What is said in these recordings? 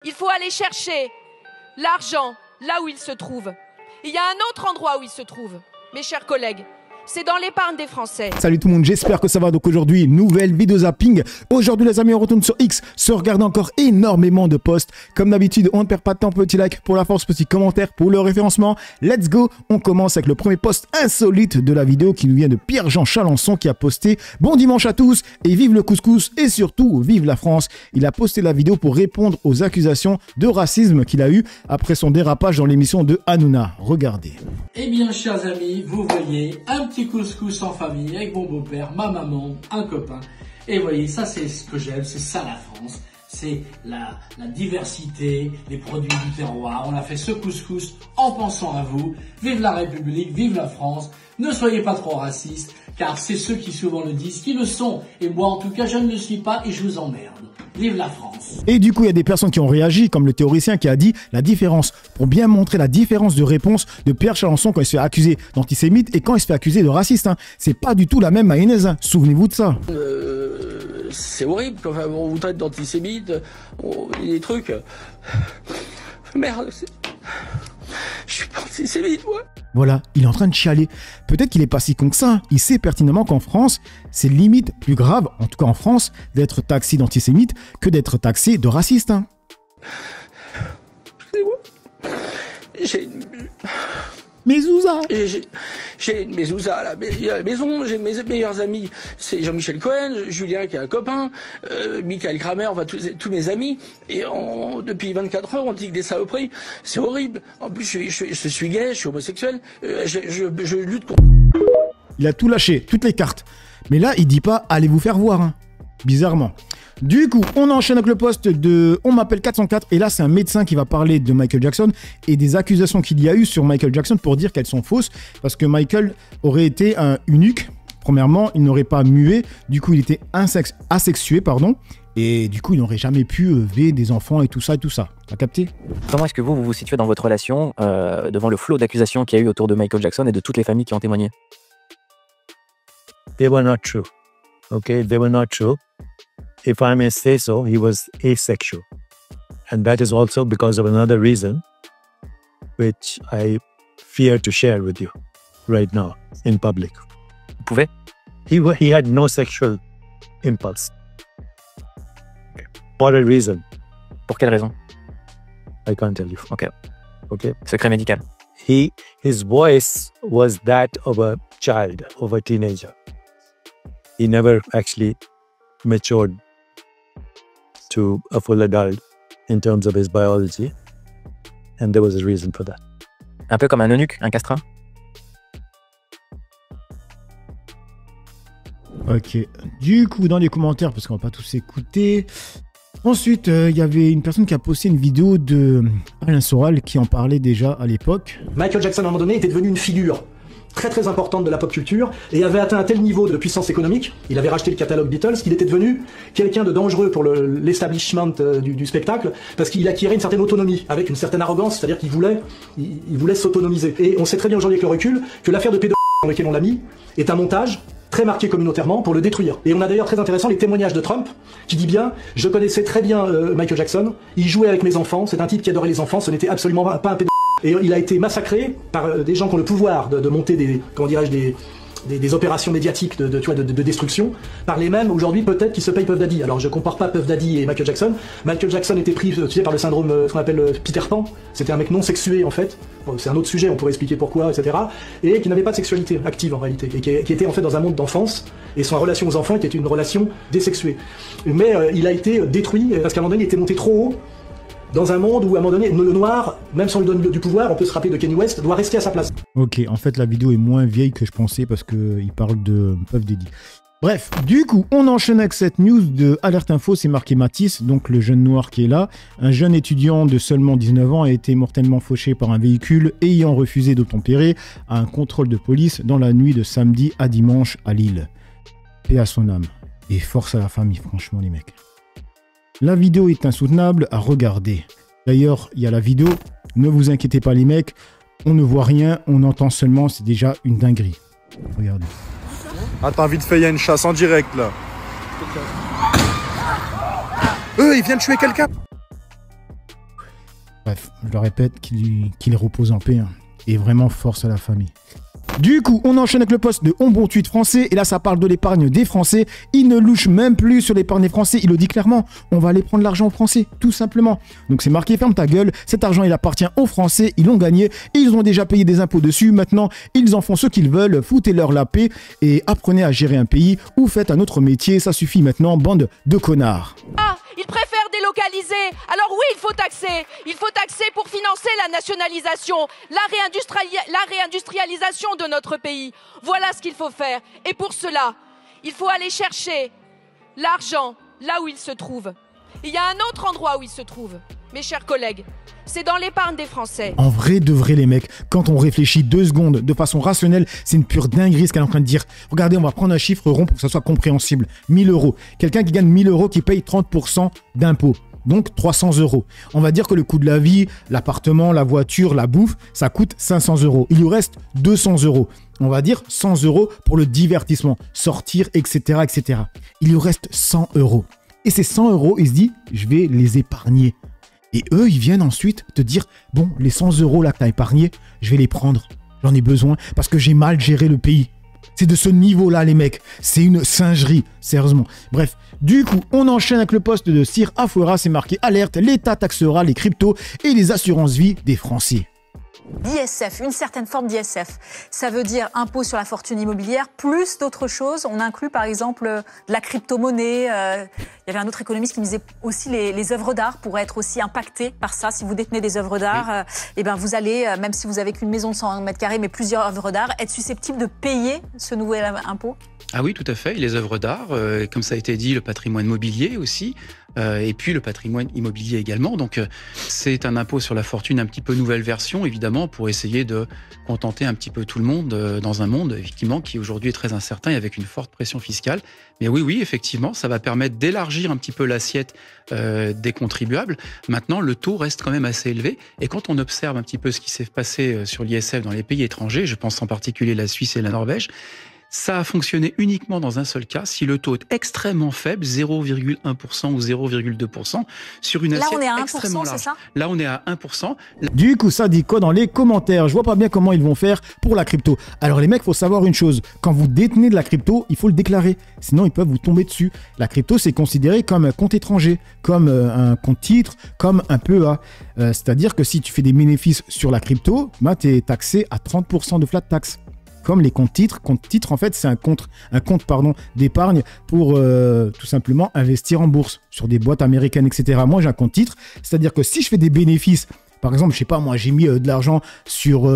Il faut aller chercher l'argent là où il se trouve. Il y a un autre endroit où il se trouve, mes chers collègues. C'est dans l'épargne des Français. Salut tout le monde, j'espère que ça va. Donc aujourd'hui, nouvelle vidéo zapping. Aujourd'hui les amis, on retourne sur X, se regarde encore énormément de posts. Comme d'habitude, on ne perd pas de temps, petit like pour la force, petit commentaire pour le référencement. Let's go. On commence avec le premier post insolite de la vidéo qui nous vient de Pierre-Jean Chalençon qui a posté « Bon dimanche à tous et vive le couscous et surtout vive la France ». Il a posté la vidéo pour répondre aux accusations de racisme qu'il a eu après son dérapage dans l'émission de Hanouna. Regardez. Eh bien, chers amis, vous voyez un petit couscous en famille avec mon beau-père, ma maman, un copain. Et vous voyez, ça c'est ce que j'aime, c'est ça la France. C'est la diversité, les produits du terroir. On a fait ce couscous en pensant à vous. Vive la République, vive la France. Ne soyez pas trop racistes, car c'est ceux qui souvent le disent qui le sont. Et moi, en tout cas, je ne le suis pas et je vous emmerde. Vive la France. Et du coup, il y a des personnes qui ont réagi, comme le théoricien qui a dit la différence, pour bien montrer la différence de réponse de Pierre Chalençon quand il se fait accuser d'antisémite et quand il se fait accuser de raciste. Hein. C'est pas du tout la même mayonnaise. Hein. Souvenez-vous de ça. C'est horrible. Enfin, on vous traite d'antisémite, des trucs. Merde. Je suis pas antisémite, moi. Voilà, il est en train de chialer. Peut-être qu'il est pas si con que ça. Il sait pertinemment qu'en France, c'est limite plus grave, en tout cas en France, d'être taxé d'antisémite que d'être taxé de raciste. Hein. Excusez-moi. J'ai Mezouza. J'ai mes Zouza, la maison, j'ai mes meilleurs amis, c'est Jean-Michel Cohen, Julien qui est un copain, Michael Kramer, enfin tous mes amis, et depuis 24 heures on dit que des saloperies, c'est horrible. En plus je suis gay, je suis homosexuel, je lutte contre... Il a tout lâché, toutes les cartes. Mais là il dit pas allez vous faire voir, hein. Bizarrement. Du coup, on enchaîne avec le poste de On m'appelle 404 et là c'est un médecin qui va parler de Michael Jackson et des accusations qu'il y a eu sur Michael Jackson pour dire qu'elles sont fausses parce que Michael aurait été un eunuque. Premièrement, il n'aurait pas mué, du coup il était asexué, pardon, et du coup il n'aurait jamais pu élever des enfants et tout ça. T'as capté? Comment est-ce que vous vous situez dans votre relation devant le flot d'accusations qu'il y a eu autour de Michael Jackson et de toutes les familles qui ont témoigné? They were not true. Okay, they were not true. If I may say so, he was asexual. And that is also because of another reason, which I fear to share with you right now in public. Vous pouvez? He had no sexual impulse. Okay. For a reason. Pour quelle raison? I can't tell you. Ok. Okay. Secret médical. His voice was that of a child, of a teenager. He never actually matured to a full adult in terms of his biology, and there was a reason for that. Un peu comme un eunuque, un castrat? Ok, du coup dans les commentaires, parce qu'on va pas tous écouter. Ensuite, il y avait une personne qui a posté une vidéo de Alain Soral qui en parlait déjà à l'époque. Michael Jackson à un moment donné était devenu une figure très importante de la pop culture et avait atteint un tel niveau de puissance économique, il avait racheté le catalogue Beatles, qu'il était devenu quelqu'un de dangereux pour l'establishment du spectacle, parce qu'il acquérait une certaine autonomie, avec une certaine arrogance, c'est-à-dire qu'il voulait s'autonomiser. Et on sait très bien aujourd'hui avec le recul que l'affaire de pédophilie dans laquelle on l'a mis est un montage très marqué communautairement pour le détruire. Et on a d'ailleurs très intéressant les témoignages de Trump, qui dit bien « Je connaissais très bien Michael Jackson, il jouait avec mes enfants, c'est un type qui adorait les enfants, ce n'était absolument pas un pédophile. » Et il a été massacré par des gens qui ont le pouvoir de monter des opérations médiatiques de destruction, par les mêmes aujourd'hui peut-être qui se payent Puff Daddy. Alors je compare pas Puff Daddy et Michael Jackson. Michael Jackson était pris, tu sais, par le syndrome, ce qu'on appelle Peter Pan. C'était un mec non sexué en fait. Bon, c'est un autre sujet, on pourrait expliquer pourquoi, etc. Et qui n'avait pas de sexualité active en réalité, et qui était en fait dans un monde d'enfance, et son relation aux enfants était une relation désexuée. Mais il a été détruit parce qu'à un moment donné il était monté trop haut, dans un monde où, à un moment donné, le noir, même si on lui donne du pouvoir, on peut se rappeler de Kanye West, doit rester à sa place. Ok, en fait, la vidéo est moins vieille que je pensais parce qu'il parle de Puff Daddy. Bref, du coup, on enchaîne avec cette news de Alerte Info, c'est marqué Matisse, donc le jeune noir qui est là. Un jeune étudiant de seulement 19 ans a été mortellement fauché par un véhicule ayant refusé d'obtempérer à un contrôle de police dans la nuit de samedi à dimanche à Lille. Paix à son âme. Et force à la famille, franchement, les mecs. La vidéo est insoutenable à regarder. D'ailleurs, il y a la vidéo. Ne vous inquiétez pas les mecs, on ne voit rien, on entend seulement, c'est déjà une dinguerie. Regardez. Attends, vite fait, il y a une chasse en direct là. Il vient de tuer quelqu'un. Bref, je le répète, qu'il repose en paix. Hein. Et vraiment force à la famille. Du coup, on enchaîne avec le poste de On Bon Tweet français. Et là, ça parle de l'épargne des Français. Il ne louche même plus sur l'épargne des Français. Il le dit clairement. On va aller prendre l'argent aux Français, tout simplement. Donc c'est marqué, ferme ta gueule. Cet argent, il appartient aux Français. Ils l'ont gagné. Ils ont déjà payé des impôts dessus. Maintenant, ils en font ce qu'ils veulent. Foutez-leur la paix et apprenez à gérer un pays ou faites un autre métier. Ça suffit maintenant, bande de connards. Ah, ils préfèrent délocaliser. Alors oui, il faut taxer. Il faut taxer pour financer la nationalisation, la réindustrialisation de notre pays. Voilà ce qu'il faut faire. Et pour cela, il faut aller chercher l'argent là où il se trouve. Il y a un autre endroit où il se trouve, mes chers collègues. C'est dans l'épargne des Français. En vrai de vrai, les mecs, quand on réfléchit 2 secondes de façon rationnelle, c'est une pure dinguerie ce qu'elle est en train de dire. Regardez, on va prendre un chiffre rond pour que ça soit compréhensible. 1000 euros. Quelqu'un qui gagne 1000 euros qui paye 30% d'impôts. Donc 300 euros. On va dire que le coût de la vie, l'appartement, la voiture, la bouffe, ça coûte 500 euros. Il lui reste 200 euros. On va dire 100 euros pour le divertissement, sortir, etc., etc. Il lui reste 100 euros. Et ces 100 euros, il se dit, je vais les épargner. Et eux, ils viennent ensuite te dire, bon, les 100 euros là que tu as épargnés, je vais les prendre. J'en ai besoin parce que j'ai mal géré le pays. C'est de ce niveau-là, les mecs. C'est une singerie, sérieusement. Bref, du coup, on enchaîne avec le poste de Sir Afuera. C'est marqué alerte, l'État taxera les cryptos et les assurances-vie des Français. L'ISF, une certaine forme d'ISF. Ça veut dire impôt sur la fortune immobilière, plus d'autres choses. On inclut par exemple de la crypto-monnaie. Il y avait un autre économiste qui me disait aussi les œuvres d'art pourraient être aussi impactées par ça. Si vous détenez des œuvres d'art, et ben vous allez, même si vous avez qu'une maison de 100 mètres carrés, mais plusieurs œuvres d'art, être susceptible de payer ce nouvel impôt. Ah oui, tout à fait. Les œuvres d'art, comme ça a été dit, le patrimoine mobilier aussi, et puis le patrimoine immobilier également. Donc c'est un impôt sur la fortune un petit peu nouvelle version, évidemment, pour essayer de contenter un petit peu tout le monde dans un monde, effectivement, qui aujourd'hui est très incertain et avec une forte pression fiscale. Mais oui, effectivement, ça va permettre d'élargir un petit peu l'assiette des contribuables. Maintenant, le taux reste quand même assez élevé. Et quand on observe un petit peu ce qui s'est passé sur l'ISF dans les pays étrangers, je pense en particulier la Suisse et la Norvège, ça a fonctionné uniquement dans un seul cas, si le taux est extrêmement faible, 0,1% ou 0,2%, sur une assiette extrêmement large. Là, on est à 1%. Du coup, ça dit quoi dans les commentaires? Je vois pas bien comment ils vont faire pour la crypto. Alors les mecs, faut savoir une chose. Quand vous détenez de la crypto, il faut le déclarer. Sinon, ils peuvent vous tomber dessus. La crypto, c'est considéré comme un compte étranger, comme un compte titre, comme un PEA. C'est-à-dire que si tu fais des bénéfices sur la crypto, bah, tu es taxé à 30% de flat tax. Comme les comptes titres. Compte titre, en fait, c'est un compte d'épargne pour tout simplement investir en bourse sur des boîtes américaines, etc. Moi, j'ai un compte titre, c'est-à-dire que si je fais des bénéfices, par exemple, je sais pas, moi, j'ai mis de l'argent sur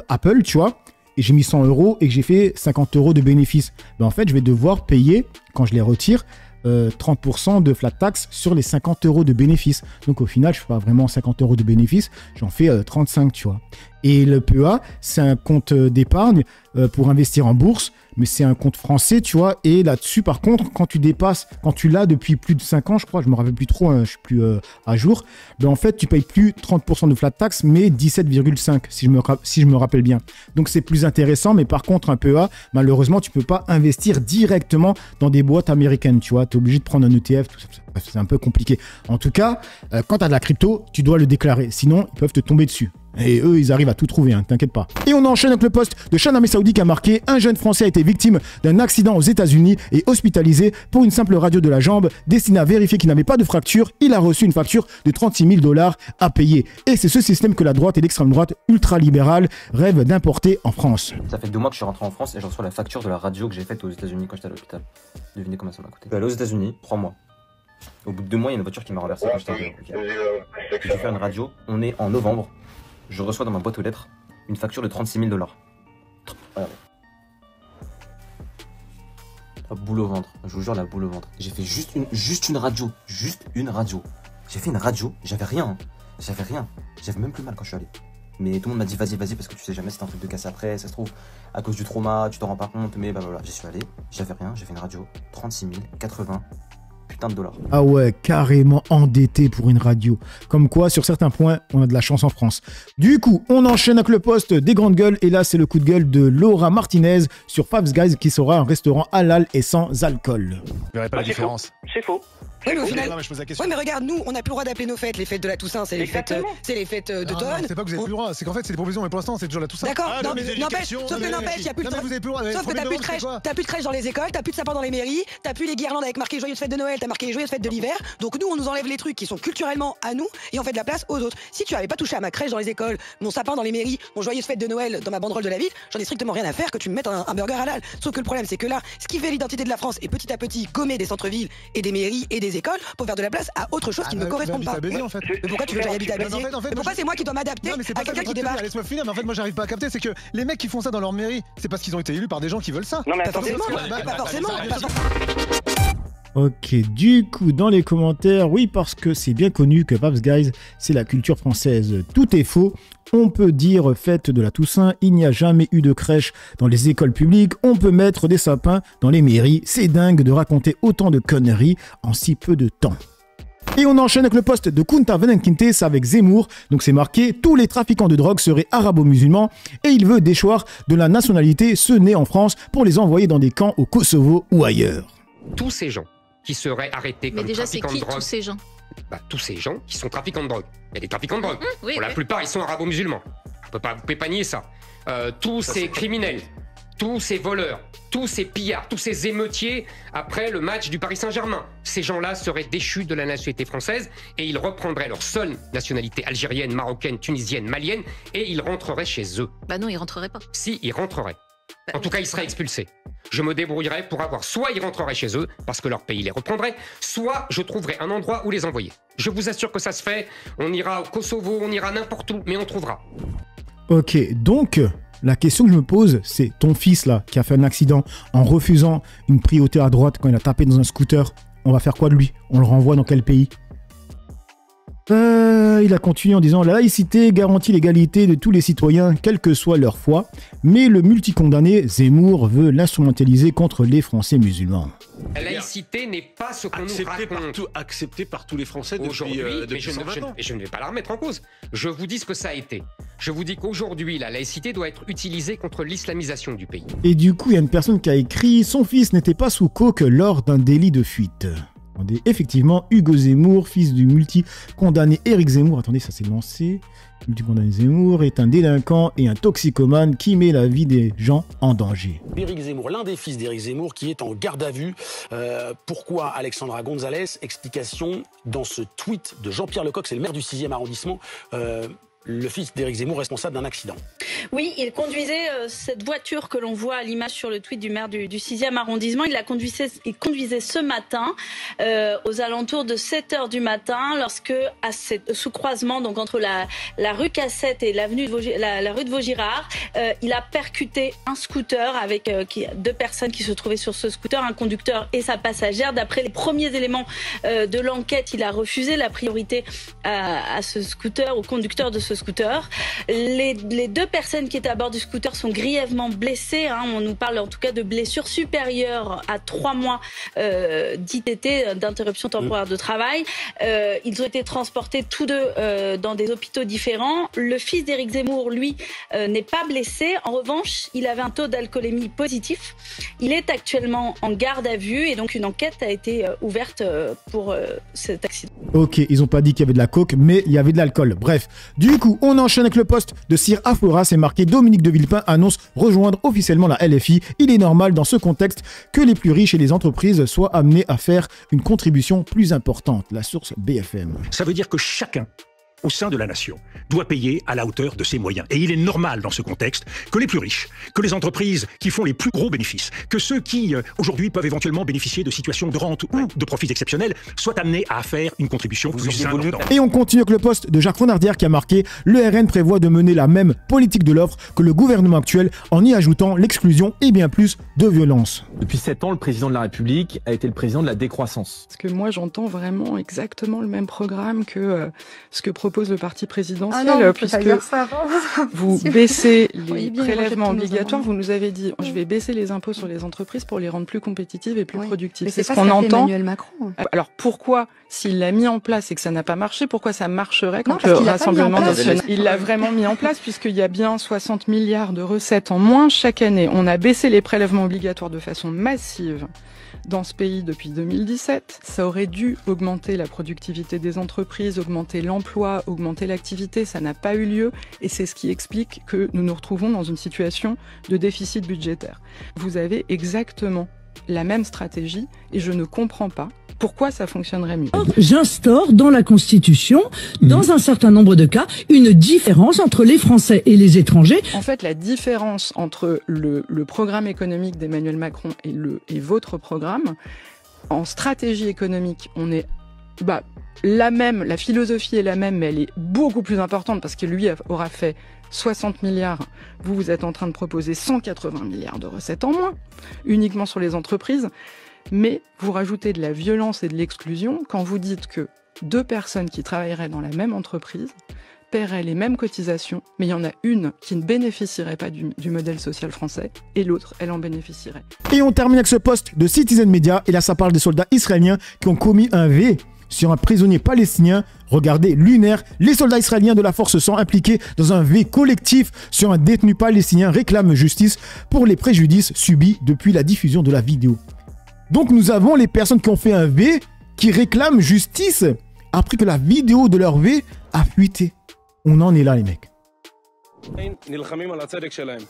Apple, tu vois, et j'ai mis 100 euros et que j'ai fait 50 euros de bénéfices, ben, en fait, je vais devoir payer, quand je les retire, 30% de flat tax sur les 50 euros de bénéfices. Donc au final, je ne fais pas vraiment 50 euros de bénéfices, j'en fais 35, tu vois. Et le PEA, c'est un compte d'épargne pour investir en bourse, mais c'est un compte français, tu vois. Et là-dessus, par contre, quand tu l'as depuis plus de 5 ans, je crois, je me rappelle plus trop, hein, je suis plus à jour, ben en fait, tu payes plus 30% de flat tax, mais 17,5 si je me rappelle bien. Donc c'est plus intéressant, mais par contre, un PEA, malheureusement, tu peux pas investir directement dans des boîtes américaines, tu vois. Tu es obligé de prendre un ETF, tout ça. C'est un peu compliqué. En tout cas, quand tu as de la crypto, tu dois le déclarer. Sinon, ils peuvent te tomber dessus. Et eux, ils arrivent à tout trouver, hein, t'inquiète pas. Et on enchaîne avec le poste de Chana Arabie Saoudite qui a marqué « Un jeune Français a été victime d'un accident aux États-Unis et hospitalisé pour une simple radio de la jambe destinée à vérifier qu'il n'avait pas de fracture. Il a reçu une facture de $36 000 à payer. » Et c'est ce système que la droite et l'extrême droite ultra-libérale rêvent d'importer en France. Ça fait 2 mois que je suis rentré en France et je reçois la facture de la radio que j'ai faite aux États-Unis quand j'étais à l'hôpital. Devinez combien ça m'a coûté. Je suis allé aux États-Unis, 3 mois. Au bout de 2 mois, il y a une voiture qui m'a renversé quand j'étais à l'hôpital. J'ai fait une radio, on est en novembre. Je reçois dans ma boîte aux lettres une facture de $36 000. Regardez. La boule au ventre, je vous jure, la boule au ventre. J'ai fait juste une radio. J'ai fait une radio, j'avais rien. J'avais même plus mal quand je suis allé. Mais tout le monde m'a dit vas-y parce que tu sais jamais c'est un truc de casse après, ça se trouve à cause du trauma, tu t'en rends pas compte, mais bah voilà, j'y suis allé, j'avais rien, j'ai fait une radio, 36 000, 80 putain de dollars. Ah ouais, carrément endetté pour une radio. Comme quoi, sur certains points, on a de la chance en France. Du coup, on enchaîne avec le poste des grandes gueules. Et là, c'est le coup de gueule de Laura Martinez sur Fabs Guys qui sera un restaurant halal et sans alcool. Je verrai pas la différence. C'est faux. Oui, mais au final, Non, mais je pose la question. ouais, mais regarde, nous, on n'a plus le droit d'appeler nos fêtes les fêtes de la Toussaint, c'est les fêtes d'automne. Non, c'est pas que vous avez plus le droit, c'est qu'en fait c'est des provisions, mais pour l'instant c'est toujours la Toussaint. D'accord, Ah, non, mais mais n'empêche, sauf que n'empêche, il n'y a plus le Non, mais vous avez plus le droit. Sauf que t'as plus de crèche dans les écoles, t'as plus de sapins dans les mairies, t'as plus les guirlandes avec marqué joyeuses fêtes de Noël, t'as marqué joyeuses fêtes de l'hiver. Donc nous, on nous enlève les trucs qui sont culturellement à nous et on fait de la place aux autres. Si tu avais pas touché à ma crèche dans les écoles, mon sapin dans les mairies, mon joyeuse fête de Noël dans ma banderole de la ville, j'en ai strictement rien à faire que tu me mettes un burger halal. Sauf que le problème, c'est que là, ce qui fait l'identité de la France est petit à petit gommer des centres-villes et des mairies et des écoles pour faire de la place à autre chose qui ne me correspond pas. En fait. Mais pourquoi tu veux que j'aille habiter à Béziers? Mais pourquoi c'est moi qui dois m'adapter à quelqu'un qui débarque? Laisse-moi finir, mais en fait moi j'arrive pas à capter, c'est que les mecs qui font ça dans leur mairie, c'est parce qu'ils ont été élus par des gens qui veulent ça. Non mais pas forcément. Ok, du coup, dans les commentaires, oui, parce que c'est bien connu que Paps Guys, c'est la culture française. Tout est faux. On peut dire fête de la Toussaint, il n'y a jamais eu de crèche dans les écoles publiques, on peut mettre des sapins dans les mairies. C'est dingue de raconter autant de conneries en si peu de temps. Et on enchaîne avec le poste de Kunta Venenkintes avec Zemmour. Donc c'est marqué, tous les trafiquants de drogue seraient arabo-musulmans et il veut déchoir de la nationalité ceux nés en France pour les envoyer dans des camps au Kosovo ou ailleurs. Tous ces gens qui seraient arrêtés comme trafiquants de drogue. Tous ces gens tous ces gens qui sont trafiquants de drogue. Il y a des trafiquants de drogue. Pour la plupart, ils sont arabo-musulmans. On ne peut pas nier ça. Tous ces criminels, tous ces voleurs, tous ces pillards, tous ces émeutiers après le match du Paris Saint-Germain. Ces gens-là seraient déchus de la nationalité française et ils reprendraient leur seule nationalité algérienne, marocaine, tunisienne, malienne et ils rentreraient chez eux. Bah non, ils rentreraient pas. Si, ils rentreraient. En tout cas, ils seraient expulsés. Je me débrouillerais pour avoir soit ils rentreraient chez eux, parce que leur pays les reprendrait, soit je trouverais un endroit où les envoyer. Je vous assure que ça se fait. On ira au Kosovo, on ira n'importe où, mais on trouvera. Ok, donc la question que je me pose, c'est ton fils là, qui a fait un accident en refusant une priorité à droite quand il a tapé dans un scooter, on va faire quoi de lui? On le renvoie dans quel pays? Il a continué en disant « La laïcité garantit l'égalité de tous les citoyens, quelle que soit leur foi, mais le multicondamné Zemmour veut l'instrumentaliser contre les Français musulmans. » La laïcité n'est pas ce qu'on nous raconte. Accepté par tous les Français aujourd'hui, depuis 120 ans. Je ne vais pas la remettre en cause. Je vous dis ce que ça a été. Je vous dis qu'aujourd'hui, la laïcité doit être utilisée contre l'islamisation du pays. Et du coup, il y a une personne qui a écrit « Son fils n'était pas sous coke lors d'un délit de fuite ». Effectivement, Hugo Zemmour, fils du multi-condamné Éric Zemmour, attendez, ça s'est lancé, multi-condamné Zemmour est un délinquant et un toxicomane qui met la vie des gens en danger. Éric Zemmour, l'un des fils d'Éric Zemmour qui est en garde à vue. Pourquoi Alexandra Gonzalez? Explication dans ce tweet de Jean-Pierre Lecoq, c'est le maire du 6e arrondissement. Le fils d'Éric Zemmour responsable d'un accident. Oui, il conduisait cette voiture que l'on voit à l'image sur le tweet du maire du 6e arrondissement. Il conduisait ce matin aux alentours de 7h du matin lorsque à ce croisement donc entre la rue Cassette et la rue de Vaugirard, il a percuté un scooter avec deux personnes qui se trouvaient sur ce scooter, un conducteur et sa passagère. D'après les premiers éléments de l'enquête, il a refusé la priorité à ce scooter, au conducteur de ce scooter. Les deux personnes qui étaient à bord du scooter sont grièvement blessées. On nous parle en tout cas de blessures supérieures à 3 mois d'ITT, d'interruption temporaire de travail. Ils ont été transportés tous deux dans des hôpitaux différents. Le fils d'Éric Zemmour, lui, n'est pas blessé. En revanche, il avait un taux d'alcoolémie positif. Il est actuellement en garde à vue et donc une enquête a été ouverte pour cet accident. Ok, ils n'ont pas dit qu'il y avait de la coke, mais il y avait de l'alcool. Bref, du coup, on enchaîne avec le poste de Sir Aflora. C'est marqué Dominique de Villepin annonce rejoindre officiellement la LFI. Il est normal dans ce contexte que les plus riches et les entreprises soient amenés à faire une contribution plus importante. La source BFM. Ça veut dire que chacun au sein de la nation doit payer à la hauteur de ses moyens. Et il est normal dans ce contexte que les plus riches, que les entreprises qui font les plus gros bénéfices, que ceux qui aujourd'hui peuvent éventuellement bénéficier de situations de rente ou de profits exceptionnels soient amenés à faire une contribution plus importante. Et on continue avec le poste de Jacques Renardière qui a marqué « Le RN prévoit de mener la même politique de l'offre que le gouvernement actuel en y ajoutant l'exclusion et bien plus de violence. » Depuis 7 ans, le président de la République a été le président de la décroissance. Parce que moi, j'entends vraiment exactement le même programme que ce que propose le parti présidentiel, puisque vous baissez les prélèvements obligatoires. Vous nous avez dit, je vais baisser les impôts sur les entreprises pour les rendre plus compétitives et plus productives. C'est ce qu'on entend. Emmanuel Macron. Alors pourquoi, s'il l'a mis en place et que ça n'a pas marché, pourquoi ça marcherait quand le Rassemblement national... Il l'a vraiment mis en place puisqu'il y a bien 60 milliards de recettes en moins chaque année. On a baissé les prélèvements obligatoires de façon massive dans ce pays depuis 2017. Ça aurait dû augmenter la productivité des entreprises, augmenter l'emploi, augmenter l'activité. Ça n'a pas eu lieu et c'est ce qui explique que nous nous retrouvons dans une situation de déficit budgétaire. Vous avez exactement la même stratégie et je ne comprends pas pourquoi ça fonctionnerait mieux. J'instaure dans la Constitution, dans un certain nombre de cas, une différence entre les Français et les étrangers. En fait, la différence entre le programme économique d'Emmanuel Macron et votre programme, en stratégie économique, on est la philosophie est la même, mais elle est beaucoup plus importante parce que lui aura fait 60 milliards. Vous êtes en train de proposer 180 milliards de recettes en moins, uniquement sur les entreprises. Mais vous rajoutez de la violence et de l'exclusion quand vous dites que 2 personnes qui travailleraient dans la même entreprise paieraient les mêmes cotisations, mais il y en a une qui ne bénéficierait pas du modèle social français et l'autre, elle en bénéficierait. Et on termine avec ce post de Citizen Media, et là ça parle des soldats israéliens qui ont commis un V sur un prisonnier palestinien. Regardez, lunaire, les soldats israéliens de la force sont impliqués dans un V collectif sur un détenu palestinien, réclament justice pour les préjudices subis depuis la diffusion de la vidéo. Donc nous avons les personnes qui ont fait un V qui réclament justice après que la vidéo de leur V a fuité. On en est là les mecs. נלחמים על הצדק שלהם,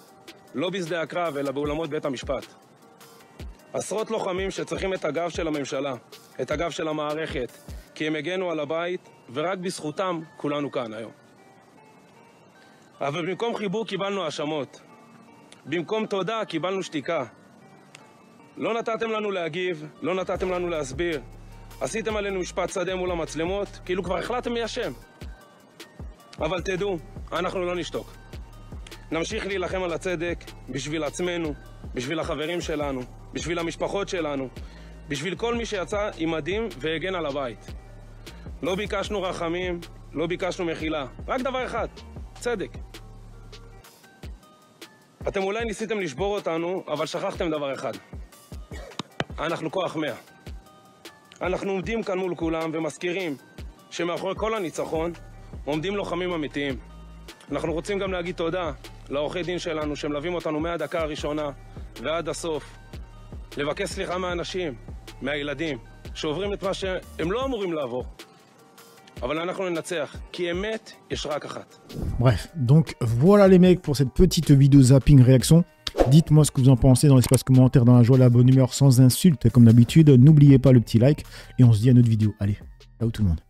לא בשדה הקרב אלא באולמות בית המשפט. עשרות לוחמים שצריכים את הגב של הממשלה, את הגב של המערכת, כי הם הגנו על הבית ורק בזכותם כולנו כאן היום. אבל במקום חיבור קיבלנו האשמות. במקום תודה קיבלנו שתיקה. לא נתתם לנו להגיב, לא נתתם לנו להסביר. עשיתם עלינו משפט שדה מול המצלמות, כאילו כבר החלטתם מי אשם. אבל תדעו, אנחנו לא נשתוק. נמשיך להילחם על הצדק בשביל עצמנו, בשביל החברים שלנו, בשביל המשפחות שלנו, בשביל כל מי שיצא עם מדים והגן על הבית. לא ביקשנו רחמים, לא ביקשנו מחילה. רק דבר אחד, צדק. אתם אולי ניסיתם לשבור אותנו, אבל שכחתם דבר אחד. אנחנו כוח 100. אנחנו עומדים כאן מול כולם ומזכירים שמאחורי כל הניצחון עומדים לוחמים אמיתיים. אנחנו רוצים גם להגיד תודה לעורכי דין שלנו שמלווים אותנו מהדקה הראשונה ועד הסוף. לבקש סליחה מהאנשים, מהילדים, שעוברים את מה שהם לא אמורים לעבור. אבל אנחנו ננצח, כי אמת יש רק אחת. Bref, donc voilà les mecs pour cette petite vidéo zapping réaction. Dites-moi ce que vous en pensez dans l'espace commentaire, dans la joie, la bonne humeur, sans insultes comme d'habitude. N'oubliez pas le petit like et on se dit à notre vidéo. Allez, ciao tout le monde.